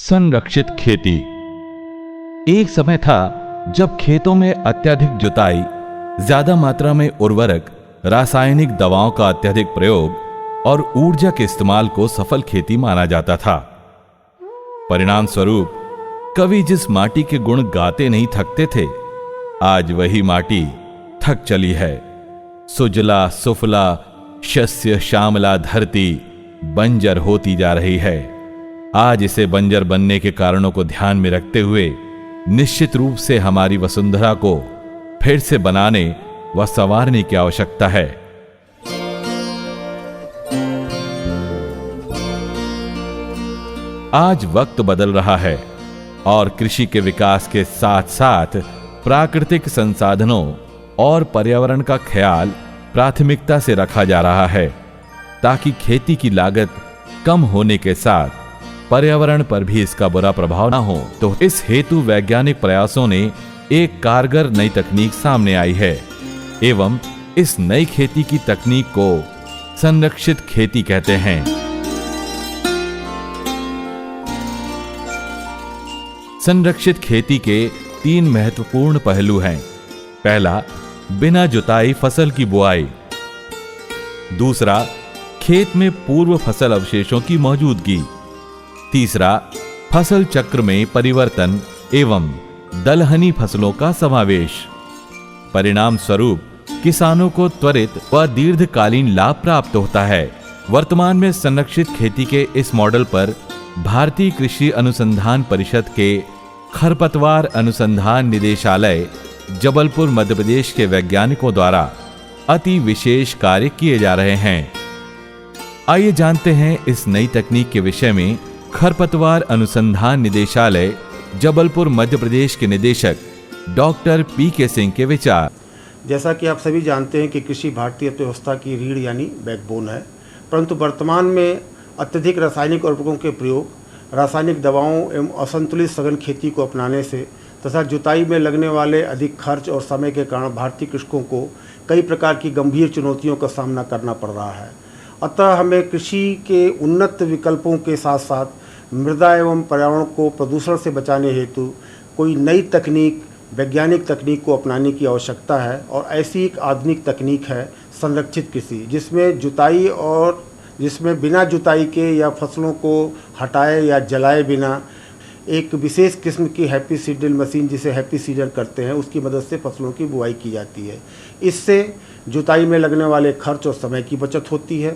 संरक्षित खेती। एक समय था जब खेतों में अत्यधिक जुताई, ज्यादा मात्रा में उर्वरक, रासायनिक दवाओं का अत्यधिक प्रयोग और ऊर्जा के इस्तेमाल को सफल खेती माना जाता था। परिणाम स्वरूप कवि जिस माटी के गुण गाते नहीं थकते थे, आज वही माटी थक चली है। सुजला सुफला शस्य श्यामला धरती बंजर होती जा रही है। आज इसे बंजर बनने के कारणों को ध्यान में रखते हुए निश्चित रूप से हमारी वसुंधरा को फिर से बनाने व संवारने की आवश्यकता है। आज वक्त बदल रहा है और कृषि के विकास के साथ साथ प्राकृतिक संसाधनों और पर्यावरण का ख्याल प्राथमिकता से रखा जा रहा है, ताकि खेती की लागत कम होने के साथ पर्यावरण पर भी इसका बुरा प्रभाव ना हो। तो इस हेतु वैज्ञानिक प्रयासों ने एक कारगर नई तकनीक सामने आई है एवं इस नई खेती की तकनीक को संरक्षित खेती कहते हैं। संरक्षित खेती के 3 महत्वपूर्ण पहलू हैं। पहला, बिना जुताई फसल की बुआई। दूसरा, खेत में पूर्व फसल अवशेषों की मौजूदगी। तीसरा, फसल चक्र में परिवर्तन एवं दलहनी फसलों का समावेश। परिणाम स्वरूप किसानों को त्वरित व दीर्घकालीन लाभ प्राप्त होता है। वर्तमान में संरक्षित खेती के इस मॉडल पर भारतीय कृषि अनुसंधान परिषद के खरपतवार अनुसंधान निदेशालय जबलपुर मध्य प्रदेश के वैज्ञानिकों द्वारा अति विशेष कार्य किए जा रहे हैं। आइए जानते हैं इस नई तकनीक के विषय में खरपतवार अनुसंधान निदेशालय जबलपुर मध्य प्रदेश के निदेशक डॉक्टर पी.के. सिंह के विचार। जैसा कि आप सभी जानते हैं कि कृषि भारतीय अर्थव्यवस्था की रीढ़ यानी बैकबोन है, परंतु वर्तमान में अत्यधिक रासायनिक उर्वरकों के प्रयोग, रासायनिक दवाओं एवं असंतुलित सघन खेती को अपनाने से तथा जुताई में लगने वाले अधिक खर्च और समय के कारण भारतीय कृषकों को कई प्रकार की गंभीर चुनौतियों का सामना करना पड़ रहा है। अतः हमें कृषि के उन्नत विकल्पों के साथ साथ मृदा एवं पर्यावरण को प्रदूषण से बचाने हेतु कोई नई तकनीक, वैज्ञानिक तकनीक को अपनाने की आवश्यकता है। और ऐसी एक आधुनिक तकनीक है संरक्षित कृषि, जिसमें बिना जुताई के या फसलों को हटाए या जलाए बिना एक विशेष किस्म की हैप्पी सीडल मशीन, जिसे हैप्पी सीडर करते हैं, उसकी मदद से फसलों की बुआई की जाती है। इससे जुताई में लगने वाले खर्च और समय की बचत होती है,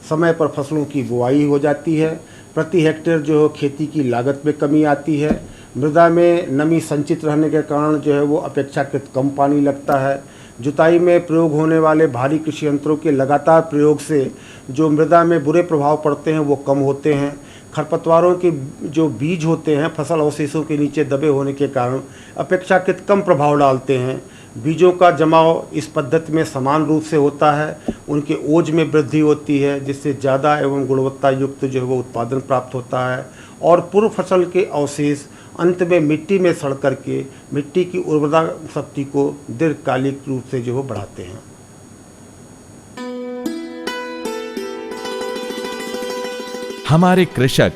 समय पर फसलों की बुआई हो जाती है, प्रति हेक्टेयर जो है खेती की लागत में कमी आती है, मृदा में नमी संचित रहने के कारण जो है वो अपेक्षाकृत कम पानी लगता है। जुताई में प्रयोग होने वाले भारी कृषि यंत्रों के लगातार प्रयोग से जो मृदा में बुरे प्रभाव पड़ते हैं वो कम होते हैं। खरपतवारों के जो बीज होते हैं फसल अवशेषों के नीचे दबे होने के कारण अपेक्षाकृत कम प्रभाव डालते हैं। बीजों का जमाव इस पद्धति में समान रूप से होता है, उनके ओज में वृद्धि होती है, जिससे ज़्यादा एवं गुणवत्ता युक्त जो है वो उत्पादन प्राप्त होता है। और पूर्व फसल के अवशेष अंत में मिट्टी में सड़ करके मिट्टी की उर्वरता शक्ति को दीर्घकालिक रूप से जो है बढ़ाते हैं। हमारे कृषक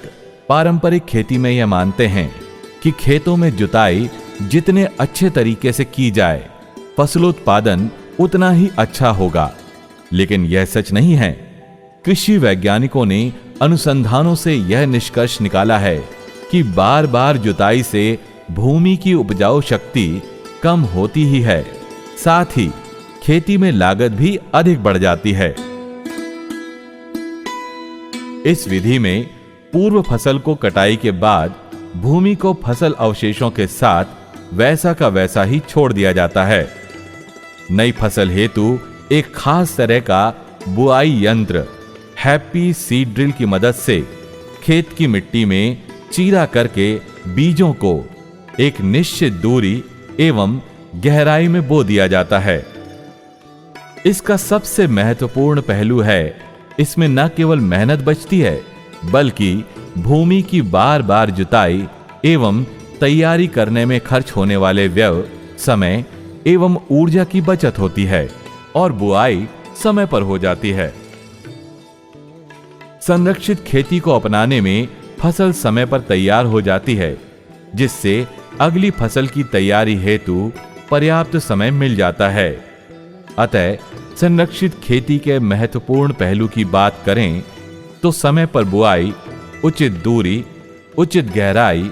पारंपरिक खेती में यह मानते हैं कि खेतों में जुताई जितने अच्छे तरीके से की जाए, फसलोत्पादन उतना ही अच्छा होगा। लेकिन यह सच नहीं है। कृषि वैज्ञानिकों ने अनुसंधानों से यह निष्कर्ष निकाला है कि बार बार जुताई से भूमि की उपजाऊ शक्ति कम होती ही है, साथ ही खेती में लागत भी अधिक बढ़ जाती है। इस विधि में पूर्व फसल को कटाई के बाद भूमि को फसल अवशेषों के साथ वैसा का वैसा ही छोड़ दिया जाता है। नई फसल हेतु एक खास तरह का बुआई यंत्र हैप्पी सीड ड्रिल की मदद से खेत की मिट्टी में चीरा करके बीजों को एक निश्चित दूरी एवं गहराई में बो दिया जाता है। इसका सबसे महत्वपूर्ण पहलू है, इसमें न केवल मेहनत बचती है, बल्कि भूमि की बार बार जुताई एवं तैयारी करने में खर्च होने वाले व्यय, समय एवं ऊर्जा की बचत होती है और बुआई समय पर हो जाती है। संरक्षित खेती को अपनाने में फसल समय पर तैयार हो जाती है, जिससे अगली फसल की तैयारी हेतु पर्याप्त समय मिल जाता है। अतः संरक्षित खेती के महत्वपूर्ण पहलू की बात करें तो समय पर बुआई, उचित दूरी, उचित गहराई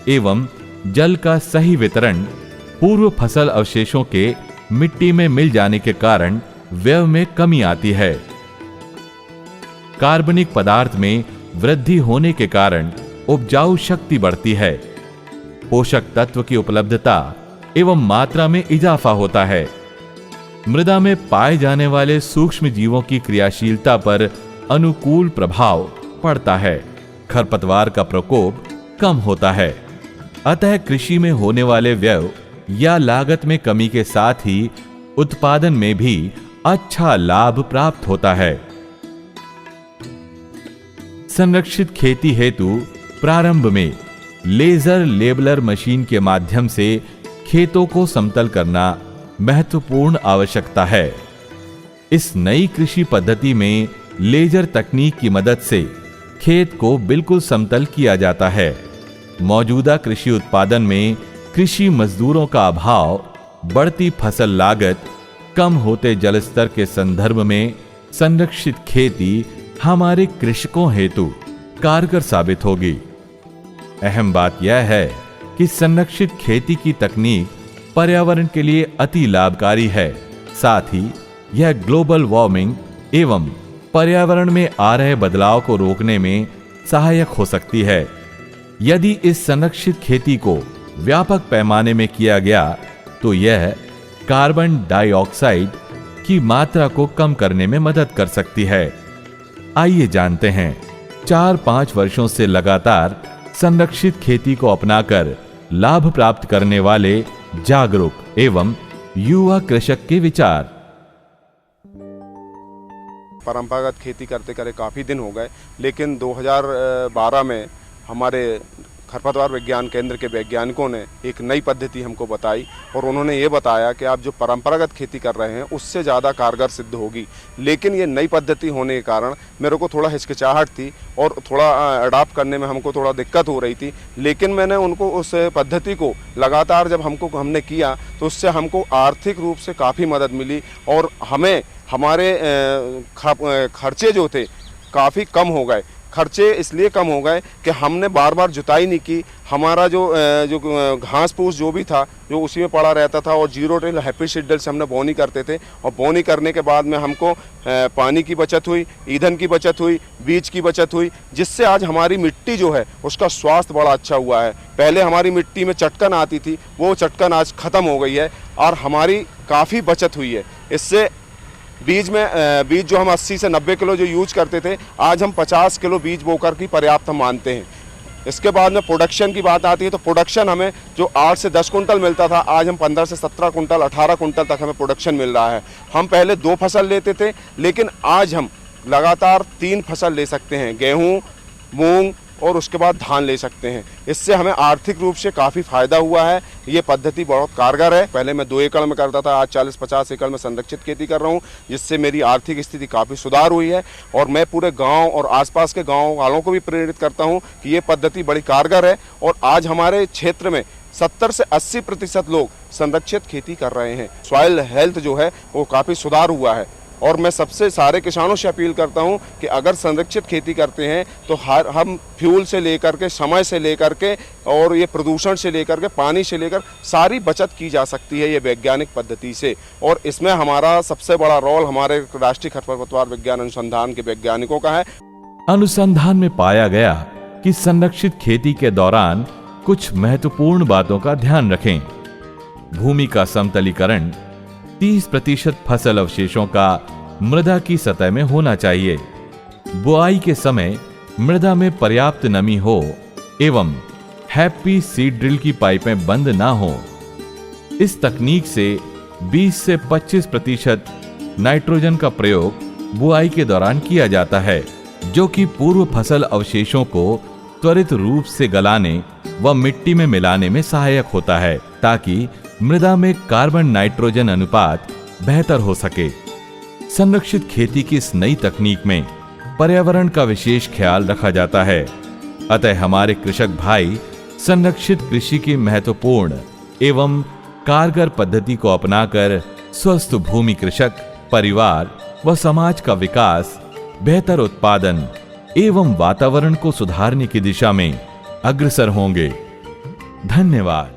एवं जल का सही वितरण, पूर्व फसल अवशेषों के मिट्टी में मिल जाने के कारण व्यय में कमी आती है। कार्बनिक पदार्थ में वृद्धि होने के कारण उपजाऊ शक्ति बढ़ती है। पोषक तत्व की उपलब्धता एवं मात्रा में इजाफा होता है। मृदा में पाए जाने वाले सूक्ष्म जीवों की क्रियाशीलता पर अनुकूल प्रभाव पड़ता है। खरपतवार का प्रकोप कम होता है। अतः कृषि में होने वाले व्यय या लागत में कमी के साथ ही उत्पादन में भी अच्छा लाभ प्राप्त होता है। संरक्षित खेती हेतु प्रारंभ में लेजर लेबलर मशीन के माध्यम से खेतों को समतल करना महत्वपूर्ण आवश्यकता है। इस नई कृषि पद्धति में लेजर तकनीक की मदद से खेत को बिल्कुल समतल किया जाता है। मौजूदा कृषि उत्पादन में कृषि मजदूरों का अभाव, बढ़ती फसल लागत, कम होते जल स्तर के संदर्भ में संरक्षित खेती हमारे कृषकों हेतु कारगर साबित होगी। अहम बात यह है कि संरक्षित खेती की तकनीक पर्यावरण के लिए अति लाभकारी है। साथ ही यह ग्लोबल वार्मिंग एवं पर्यावरण में आ रहे बदलाव को रोकने में सहायक हो सकती है। यदि इस संरक्षित खेती को व्यापक पैमाने में किया गया तो यह कार्बन डाइऑक्साइड की मात्रा को कम करने में मदद कर सकती है। आइए जानते हैं 4-5 वर्षों से लगातार संरक्षित खेती को अपनाकर लाभ प्राप्त करने वाले जागरूक एवं युवा कृषक के विचार। परंपरागत खेती करते करे काफ़ी दिन हो गए, लेकिन 2012 में हमारे खरपतवार विज्ञान केंद्र के वैज्ञानिकों ने एक नई पद्धति हमको बताई और उन्होंने ये बताया कि आप जो परंपरागत खेती कर रहे हैं उससे ज़्यादा कारगर सिद्ध होगी। लेकिन ये नई पद्धति होने के कारण मेरे को थोड़ा हिचकिचाहट थी और थोड़ा अडॉप्ट करने में हमको थोड़ा दिक्कत हो रही थी। लेकिन मैंने उनको उस पद्धति को लगातार जब हमने किया तो उससे हमको आर्थिक रूप से काफ़ी मदद मिली और हमें हमारे खर्चे जो थे काफ़ी कम हो गए। खर्चे इसलिए कम हो गए कि हमने बार बार जुताई नहीं की। हमारा जो घास फूस जो भी था जो उसी में पड़ा रहता था और जीरो टिल हैप्पी सीडल से हमने बोनी करते थे और बोनी करने के बाद में हमको पानी की बचत हुई, ईंधन की बचत हुई, बीज की बचत हुई, जिससे आज हमारी मिट्टी जो है उसका स्वास्थ्य बड़ा अच्छा हुआ है। पहले हमारी मिट्टी में चटकन आती थी, वो चटकन आज ख़त्म हो गई है और हमारी काफ़ी बचत हुई है। इससे बीज जो हम 80 से 90 किलो जो यूज करते थे, आज हम 50 किलो बीज बोकर की पर्याप्त हम मानते हैं। इसके बाद में प्रोडक्शन की बात आती है तो प्रोडक्शन हमें जो 8 से 10 कुंटल मिलता था, आज हम 15 से 17 कुंटल 18 कुंटल तक हमें प्रोडक्शन मिल रहा है। हम पहले 2 फसल लेते थे, लेकिन आज हम लगातार 3 फसल ले सकते हैं, गेहूँ, मूंग और उसके बाद धान ले सकते हैं। इससे हमें आर्थिक रूप से काफ़ी फ़ायदा हुआ है। ये पद्धति बहुत कारगर है। पहले मैं 2 एकड़ में करता था, आज 40-50 एकड़ में संरक्षित खेती कर रहा हूँ, जिससे मेरी आर्थिक स्थिति काफ़ी सुधार हुई है। और मैं पूरे गांव और आसपास के गांव वालों को भी प्रेरित करता हूँ कि ये पद्धति बड़ी कारगर है और आज हमारे क्षेत्र में 70 से 80% लोग संरक्षित खेती कर रहे हैं। सॉइल हेल्थ जो है वो काफ़ी सुधार हुआ है। और मैं सबसे सारे किसानों से अपील करता हूं कि अगर संरक्षित खेती करते हैं तो हम फ्यूल से लेकर के, समय से लेकर के और ये प्रदूषण से लेकर के, पानी से लेकर सारी बचत की जा सकती है ये वैज्ञानिक पद्धति से। और इसमें हमारा सबसे बड़ा रोल हमारे राष्ट्रीय खरपतवार विज्ञान अनुसंधान के वैज्ञानिकों का है। अनुसंधान में पाया गया कि संरक्षित खेती के दौरान कुछ महत्वपूर्ण बातों का ध्यान रखें। भूमि का समतलीकरण, 30% फसल अवशेषों का मृदा की सतह में होना चाहिए। बुआई के समय मृदा में पर्याप्त नमी हो एवं हैप्पी सीड ड्रिल की पाइपें बंद ना हो। इस तकनीक से 20 से 25% नाइट्रोजन का प्रयोग बुआई के दौरान किया जाता है, जो कि पूर्व फसल अवशेषों को त्वरित रूप से गलाने व मिट्टी में मिलाने में सहायक होता है, ताकि मृदा में कार्बन नाइट्रोजन अनुपात बेहतर हो सके। संरक्षित खेती की इस नई तकनीक में पर्यावरण का विशेष ख्याल रखा जाता है। अतः हमारे कृषक भाई संरक्षित कृषि की महत्वपूर्ण एवं कारगर पद्धति को अपनाकर स्वस्थ भूमि कृषक, परिवार व समाज का विकास, बेहतर उत्पादन एवं वातावरण को सुधारने की दिशा में अग्रसर होंगे। धन्यवाद।